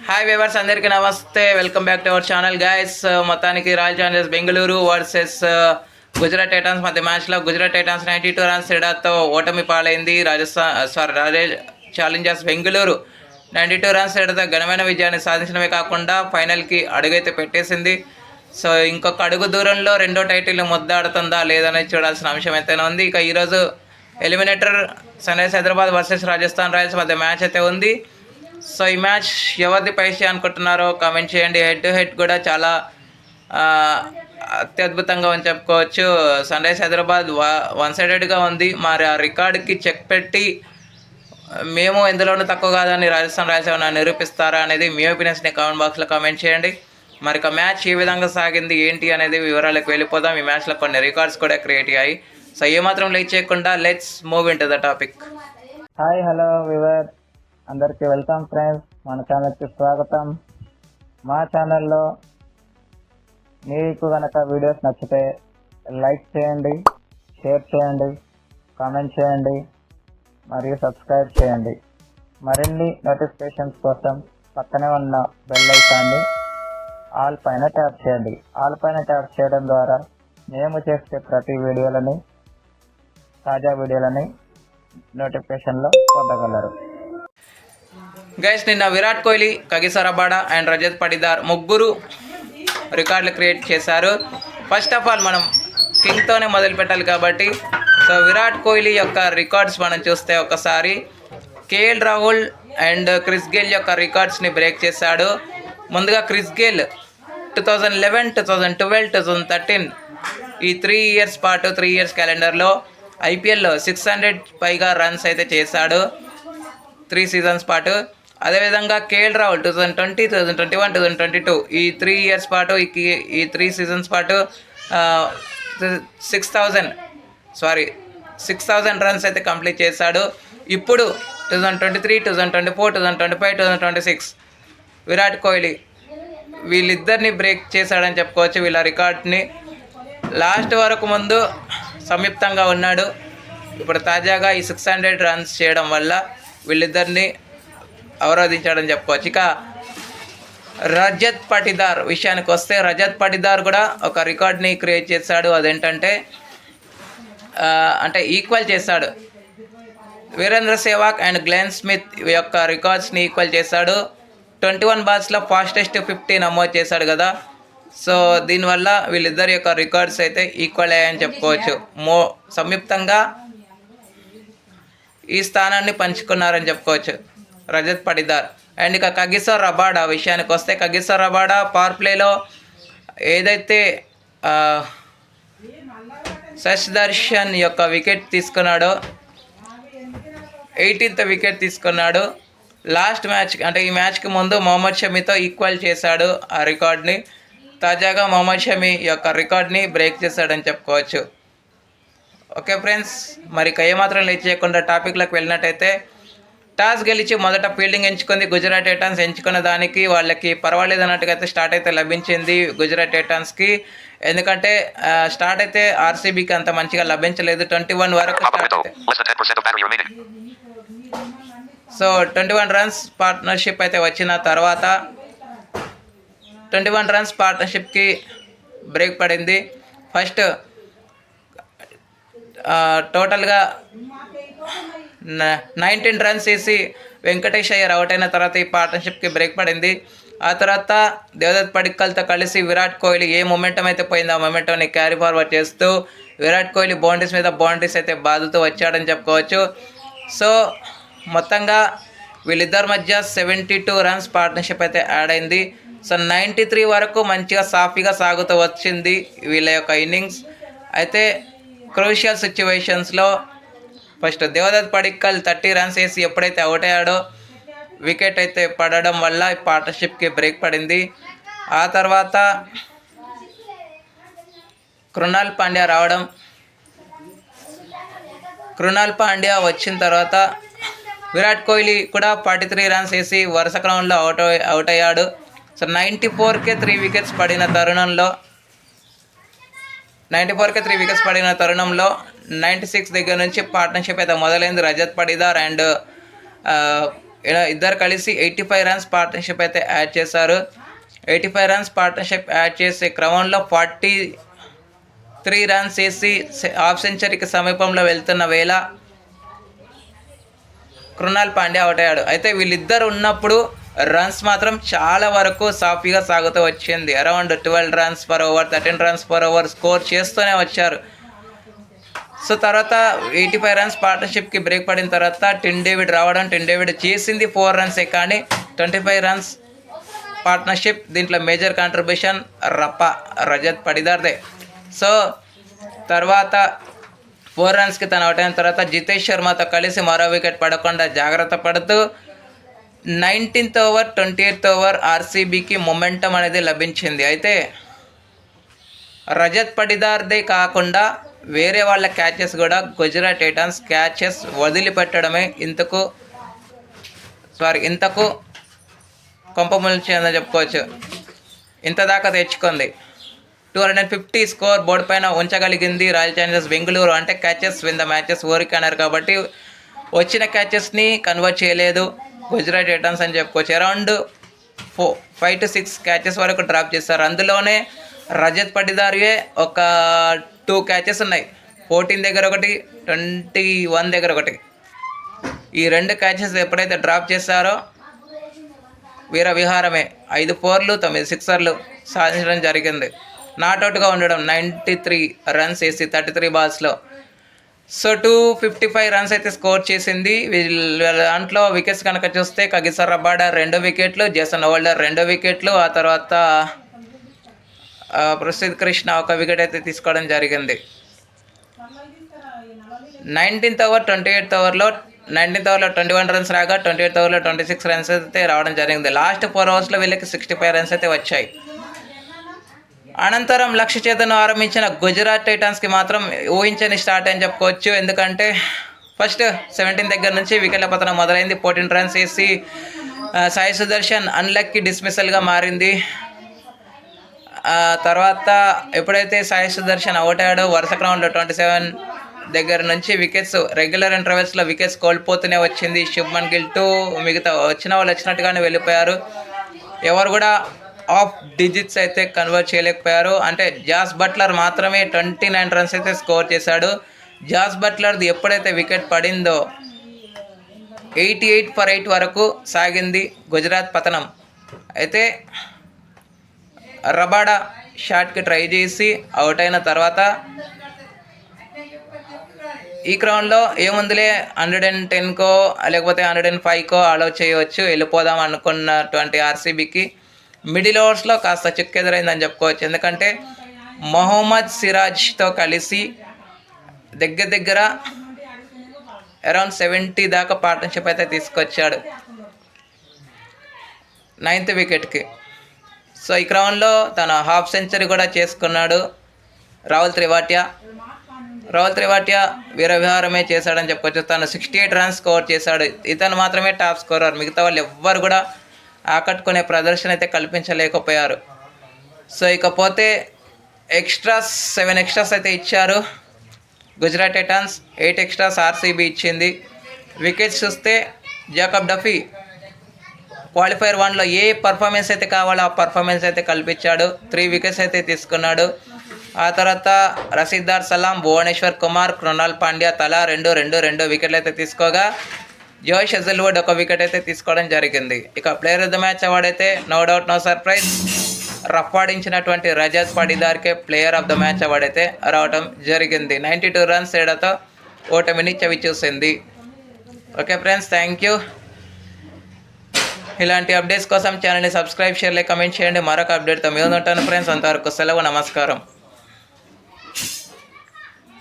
Hi viewers, అందరికీ నమస్తే. Welcome back to our channel guys. మొత్తానికి Royal Challengers Bengaluru versus Gujarat Titans మధ్య మ్యాచ్లో గుజరాత్ టైటాన్స్ 92 రన్స్ తేడాతో ఓటమి పాలైంది. రాయల్ ఛాలెంజర్స్ బెంగళూరు 92 రన్స్ తేడాతో ఘనమైన విజయాన్ని సాధించడమే కాకుండా ఫైనల్కి అడుగైతే పెట్టేసింది. సో ఇంకొక అడుగు దూరంలో రెండో టైటిల్ ముద్దాడుతుందా లేదనేది చూడాల్సిన అంశం అయితేనే ఉంది. ఇక ఈరోజు eliminator Sunrisers Hyderabad versus Rajasthan Royals మధ్య మ్యాచ్ అయితే ఉంది. సో ఈ మ్యాచ్ ఎవరిది పైసే అనుకుంటున్నారో కామెంట్ చేయండి. హెడ్ టు హెడ్ కూడా చాలా అత్యద్భుతంగా అని చెప్పుకోవచ్చు. సన్ రైజర్స్ హైదరాబాద్ వన్ సైడెడ్గా ఉంది. మరి ఆ రికార్డుకి చెక్ పెట్టి మేము ఎందులోనూ తక్కువ కాదని రాజస్థాన్ రాయల్స్ ఏమైనా నిరూపిస్తారా అనేది మీ ఒపీనియన్స్ని కామెంట్ బాక్స్లో కామెంట్ చేయండి. మరి ఒక మ్యాచ్ ఏ విధంగా సాగింది ఏంటి అనేది వివరాలకు వెళ్ళిపోదాం. ఈ మ్యాచ్లో కొన్ని రికార్డ్స్ కూడా క్రియేట్ అయ్యాయి. సో ఏమాత్రం లేట్ చేయకుండా let's move in to the topic. Hi hello we were, అందరికీ వెల్కమ్ ఫ్రెండ్స్. మన ఛానల్కి స్వాగతం. మా ఛానల్లో మీకు కనుక వీడియోస్ నచ్చితే లైక్ చేయండి, షేర్ చేయండి, కామెంట్ చేయండి మరియు సబ్స్క్రైబ్ చేయండి. మరిన్ని నోటిఫికేషన్స్ కోసం పక్కనే ఉన్న బెల్ ఐకాన్ని ఆల్ పైన ట్యాప్ చేయండి. ఆల్ పైన ట్యాప్ చేయడం ద్వారా మేము చేసే ప్రతి వీడియోలని, తాజా వీడియోలని నోటిఫికేషన్లో పొందగలరు. గైస్, నిన్న Virat Kohli, Kagiso Rabada and Rajat Patidar ముగ్గురు రికార్డులు క్రియేట్ చేశారు. ఫస్ట్ ఆఫ్ ఆల్ మనం కింగ్తోనే మొదలు పెట్టాలి కాబట్టి సో విరాట్ కోహ్లీ యొక్క రికార్డ్స్ మనం చూస్తే ఒకసారి KL Rahul and Chris Gayle యొక్క రికార్డ్స్ని బ్రేక్ చేశాడు. ముందుగా క్రిస్ గేల్ 2011, 2012, 2013 ఈ 3 ఇయర్స్ పాటు 3 ఇయర్స్ క్యాలెండర్లో ఐపీఎల్లో 600 పైగా రన్స్ అయితే చేశాడు 3 సీజన్స్ పాటు. అదేవిధంగా కేఎల్ రాహుల్ 2020, 2021, 2022 ఈ 3 ఇయర్స్ పాటు ఈ 3 సీజన్స్ పాటు 6,000 రన్స్ అయితే కంప్లీట్ చేశాడు. ఇప్పుడు 2023, 2024, 2025, 2026 విరాట్ కోహ్లీ వీళ్ళిద్దరిని బ్రేక్ చేశాడని చెప్పుకోవచ్చు. వీళ్ళ రికార్డ్ని లాస్ట్ వరకు ముందు సంయుక్తంగా ఉన్నాడు. ఇప్పుడు తాజాగా ఈ 600 రన్స్ చేయడం వల్ల వీళ్ళిద్దరిని అవరోధించాడని చెప్పుకోవచ్చు. ఇక రజత్ పటిదార్ విషయానికి వస్తే రజత్ పటిదార్ కూడా ఒక రికార్డ్ని క్రియేట్ చేశాడు. అదేంటంటే ఈక్వల్ చేశాడు. Virender Sehwag and Glenn Smith యొక్క రికార్డ్స్ని ఈక్వల్ చేశాడు. 21 బాల్స్లో ఫాస్టెస్ట్ 50 నమోదు చేశాడు కదా. సో దీనివల్ల వీళ్ళిద్దరి యొక్క రికార్డ్స్ అయితే ఈక్వల్ అయ్యాయని చెప్పుకోవచ్చు. సంయుక్తంగా ఈ స్థానాన్ని పంచుకున్నారని చెప్పుకోవచ్చు రజత్ పటిదార్. అండ్ ఇక కగిసో రబాడా విషయానికి వస్తే కగిసో రబాడా పవర్ ప్లేలో ఏదైతే శశ్ దర్శన్ యొక్క వికెట్ తీసుకున్నాడో 18th వికెట్ తీసుకున్నాడు. లాస్ట్ మ్యాచ్ అంటే ఈ మ్యాచ్కి ముందు మొహమ్మద్ షమీతో ఈక్వల్ చేశాడు ఆ రికార్డ్ని. తాజాగా మొహమ్మద్ షమీ యొక్క రికార్డ్ని బ్రేక్ చేశాడని చెప్పుకోవచ్చు. ఓకే ఫ్రెండ్స్, మరి ఏమాత్రం లేట్ చేయకుండా టాపిక్లోకి వెళ్ళినట్టయితే టాస్ గెలిచి మొదట ఫీల్డింగ్ ఎంచుకుంది గుజరాత్ టైటాన్స్. ఎంచుకున్న దానికి వాళ్ళకి పర్వాలేదు అన్నట్టుగా అయితే స్టార్ట్ అయితే లభించింది గుజరాత్ టైటాన్స్కి. ఎందుకంటే స్టార్ట్ అయితే ఆర్సీబీకి అంత మంచిగా లభించలేదు. 21 వరకు సో 21 రన్స్ పార్ట్నర్షిప్ అయితే వచ్చిన తర్వాత 21 రన్స్ పార్ట్నర్షిప్కి బ్రేక్ పడింది. ఫస్ట్ టోటల్గా 19 రన్స్ వేసి వెంకటేష్ అయ్యర్ అవుట్ అయిన తర్వాత ఈ పార్ట్నర్షిప్కి బ్రేక్ పడింది. ఆ తర్వాత దేవదత్ పడిక్కల్తో కలిసి విరాట్ కోహ్లీ ఏ మొమెంటం అయితే పోయిందో ఆ మొమెంటంని క్యారీ ఫార్వర్డ్ చేస్తూ విరాట్ కోహ్లీ బౌండరీస్ మీద బౌండరీస్ అయితే బాదుతూ వచ్చాడని చెప్పుకోవచ్చు. సో మొత్తంగా వీళ్ళిద్దరి మధ్య 72 రన్స్ పార్ట్నర్షిప్ అయితే యాడ్ అయింది. సో 93 వరకు మంచిగా సాఫీగా సాగుతూ వచ్చింది వీళ్ళ యొక్క ఇన్నింగ్స్. అయితే క్రూషియల్ సిచ్యువేషన్స్లో ఫస్ట్ దేవదత్ పడిక్కల్ 30 రన్స్ వేసి ఎప్పుడైతే అవుట్ అయ్యాడో వికెట్ అయితే పడడం వల్ల ఈ పార్ట్నర్షిప్కి బ్రేక్ పడింది. ఆ తర్వాత కృణాల్ పాండ్యా వచ్చిన తర్వాత విరాట్ కోహ్లీ కూడా 43 రన్స్ వేసి వరుస క్రమంలో అవుట్ అయ్యాడు. సో 94కే 3 వికెట్స్ పడిన తరుణంలో 96 దగ్గర నుంచి పార్ట్నర్షిప్ అయితే మొదలైంది రజత్ పటిదార్ అండ్ ఇలా ఇద్దరు కలిసి 85 రన్స్ పార్ట్నర్షిప్ అయితే యాడ్ చేశారు. 85 రన్స్ పార్ట్నర్షిప్ యాడ్ చేసే క్రమంలో 43 రన్స్ వేసి హాఫ్ సెంచరీకి సమీపంలో వెళ్తున్న వేళ కృణాల్ పాండ్యా అవుట్ అయ్యాడు. అయితే వీళ్ళిద్దరు ఉన్నప్పుడు రన్స్ మాత్రం చాలా వరకు సాఫీగా సాగుతూ వచ్చింది. Around 12 runs per over, 13 runs per over score చేస్తూనే వచ్చారు. సో తర్వాత 85 రన్స్ పార్ట్నర్షిప్కి బ్రేక్ పడిన తర్వాత టిమ్ డేవిడ్ రావడం, టిమ్ డేవిడ్ చేసింది 4 రన్సే, కానీ 25 రన్స్ పార్ట్నర్షిప్ దీంట్లో మేజర్ కాంట్రిబ్యూషన్ రజత్ పడిదార్దే. సో తర్వాత 4 రన్స్కి తను అవుట్ అయిన తర్వాత జితేష్ శర్మతో కలిసి మరో వికెట్ పడకుండా జాగ్రత్త పడుతూ 19th over 28th over ఆర్సీబీకి momentum అనేది లభించింది. అయితే రజత్ పడిదార్దే కాకుండా వేరే వాళ్ళ క్యాచెస్ కూడా గుజరాత్ టైటాన్స్ క్యాచెస్ వదిలిపెట్టడమే ఇంతకు కొంపముల్చిందని చెప్పుకోవచ్చు. ఇంత దాకా తెచ్చుకుంది. 250 స్కోర్ బోర్డు పైన ఉంచగలిగింది రాయల్ ఛాలెంజర్స్ బెంగళూరు. అంటే క్యాచెస్ విన్ ద మ్యాచెస్ ఊరికి అన్నారు కాబట్టి వచ్చిన క్యాచెస్ని కన్వర్ట్ చేయలేదు గుజరాత్ టైటాన్స్ అని చెప్పుకోవచ్చు. అరౌండ్ 5 to 6 క్యాచెస్ వరకు డ్రాప్ చేస్తారు. అందులోనే రజత్ పడిదారియే ఒక 2 క్యాచెస్ ఉన్నాయి. 14 దగ్గర ఒకటి, 21 దగ్గర ఒకటి. ఈ 2 క్యాచెస్ ఎప్పుడైతే డ్రాప్ చేస్తారో వీర విహారమే. 5 4లు 9 సిక్సర్లు సాధించడం జరిగింది. నాట్అవుట్గా ఉండడం 93 రన్స్ వేసి 33 బాల్స్లో. సో 255 రన్స్ అయితే స్కోర్ చేసింది. వీళ్ళ దాంట్లో వికెట్స్ కనుక చూస్తే కగిసా రబాడా 2 వికెట్లు, జేసన్ హోల్డర్ 2 వికెట్లు, ఆ తర్వాత ప్రసిద్ధ్ కృష్ణ 1 వికెట్ అయితే తీసుకోవడం జరిగింది. 19th ఓవర్ 28th ఓవర్లో 19th ఓవర్లో 21 రన్స్ రాగా 28th ఓవర్లో 26 రన్స్ అయితే రావడం జరిగింది. లాస్ట్ 4 ఓవర్స్లో వీళ్ళకి 65 రన్స్ అయితే వచ్చాయి. అనంతరం లక్ష్య చేతను ఆరంభించిన గుజరాత్ టైటాన్స్కి మాత్రం ఊహించని స్టార్ట్ అని చెప్పుకోవచ్చు. ఎందుకంటే ఫస్ట్ 17 దగ్గర నుంచి వికెట్ల పతనం మొదలైంది. 14 రన్స్ వేసి సాయి సుదర్శన్ అన్లక్కీ డిస్మిసల్గా మారింది. తర్వాత ఎప్పుడైతే సాయి సుదర్శన్ అవుట్ అయ్యాడో వరుస క్రమంలో 27 దగ్గర నుంచి వికెట్స్ రెగ్యులర్ ఇంటర్వెల్స్లో వికెట్స్ కోల్పోతూనే వచ్చింది. శుభ్మన్ గిల్ మిగతా వచ్చిన వాళ్ళు వచ్చినట్టుగానే వెళ్ళిపోయారు. ఎవరు కూడా ఆఫ్ డిజిట్స్ అయితే కన్వర్ట్ చేయలేకపోయారు. అంటే జాస్ బట్లర్ మాత్రమే 29 రన్స్ అయితే స్కోర్ చేశాడు. జాస్ బట్లర్ది ఎప్పుడైతే వికెట్ పడిందో 88 for 8 వరకు సాగింది గుజరాత్ పతనం. అయితే రబాడా షాట్కి ట్రై చేసి అవుట్ అయిన తర్వాత ఈ క్రౌండ్లో ఏముందిలే 110కో లేకపోతే 105కో అలౌ చేయవచ్చు, వెళ్ళిపోదాం అనుకున్నటువంటి ఆర్సీబీకి మిడిల్ ఓవర్స్లో కాస్త చిక్కెదురైందని చెప్పుకోవచ్చు. ఎందుకంటే మొహమ్మద్ సిరాజ్తో కలిసి దగ్గర అరౌండ్ 70 దాకా పార్ట్నర్షిప్ అయితే తీసుకొచ్చాడు 9th వికెట్కి. సో ఈ క్రౌండ్లో తన హాఫ్ సెంచరీ కూడా చేసుకున్నాడు రాహుల్ త్రివాటియా వీరవిహారమే చేశాడని చెప్పుకోవచ్చు. తను 68 రన్స్ స్కోర్ చేశాడు. ఇతను మాత్రమే టాప్ స్కోరర్. మిగతా వాళ్ళు ఎవ్వరు కూడా ఆకట్టుకునే ప్రదర్శన అయితే కల్పించలేకపోయారు. సో ఇకపోతే 7 ఎక్స్ట్రాస్ అయితే ఇచ్చారు గుజరాత్ టైటాన్స్, 8 ఎక్స్ట్రాస్ ఆర్సీబీ ఇచ్చింది. వికెట్స్ చూస్తే జాకబ్ డఫీ క్వాలిఫైర్ 1లో ఏ పర్ఫార్మెన్స్ అయితే కావాలో ఆ పర్ఫార్మెన్స్ అయితే కల్పించాడు. 3 వికెట్స్ అయితే తీసుకున్నాడు. ఆ తర్వాత రసీదార్ సలాం, భువనేశ్వర్ కుమార్, కృణాల్ పాండ్యా తలా 2 వికెట్లు అయితే తీసుకోగా జోష్ హెజల్వుడ్ 1 వికెట్ అయితే తీసుకోవడం జరిగింది. ఇక player of the match award అయితే నో డౌట్ నో సర్ప్రైజ్ రఫ్ఫాడించినటువంటి రజత్ పడిదార్కే player of the match award అయితే రావడం జరిగింది. 92 రన్స్ తేడాతో ఓటమిని చవిచూసింది. Okay friends, thank you. ఇలాంటి అప్డేట్స్ కోసం ఛానల్ని సబ్స్క్రైబ్, షేర్, కమెంట్ చేయండి. మరొక అప్డేట్తో మీ ముందు ఉంటాను ఫ్రెండ్స్. అంతవరకు సెలవు, నమస్కారం.